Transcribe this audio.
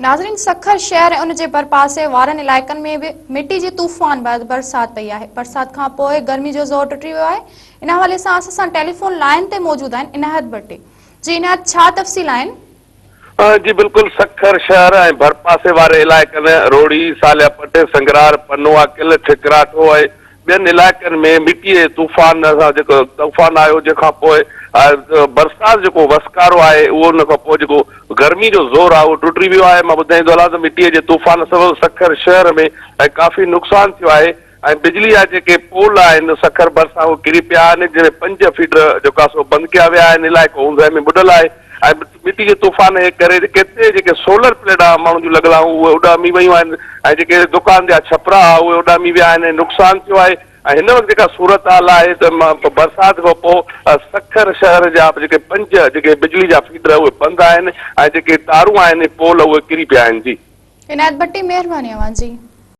नाज़रीन, सखर शहर ऐं उनजे भरपासे वारनि इलाइक़नि में भी मिट्टी जे तूफ़ान बैदि बरसात पई आहे। बरसात खां पोइ गर्मी जो ज़ोर टुटी वियो आहे। इन हवाले सां असां सां टेलीफोन लाइन ते मौजूद आहिनि इनायत भट्टी। जी इनायत, छा तफ़सील आहिनि? जी बिल्कुल, सखर शहर ऐं भरपासे वारे इलाइक़नि रोड़ी, सालियापट, संगरार, पनवा, किल, ठिकराटो ऐं ॿियनि इलाइक़नि में मिटीअ जे तूफ़ान सां जेको तूफ़ान आयो, जंहिंखां पोइ बरसात जेको वसकारो आहे उहो उन खां पोइ जेको गर्मी जो ज़ोर आहे उहो टुटी वियो आहे। मां ॿुधाईंदो हलां त मिटीअ जे तूफ़ान सबबि सखर शहर में काफ़ी नुक़सान थियो आहे ऐं बिजली जा जेके पोल आहिनि सखर भरिसां उहे किरी पिया आहिनि, जंहिंमें 5 फीट जेका सो बंदि कया विया आहिनि। इलाइक़ो ऊंदहि में ॿुॾल आहे ऐं मिटी जे तूफ़ान जे करे केतिरे जेके सोलर प्लेटा माण्हुनि जूं लॻल आहिनि उहे उॾामी वयूं आहिनि ऐं जेके दुकान जा छपरा उहे उॾामी विया आहिनि। नुक़सान थियो आहे ऐं हिन वक़्तु जेका सूरत हाल आहे त बरसाति खां पोइ सखर शहर जा जेके 5 जेके बिजली जा फीडर उहे बंदि आहिनि ऐं जेके तारूं आहिनि पोल उहे किरी पिया आहिनि। जी इनायत भट्टी, महिरबानी अव्हां जी।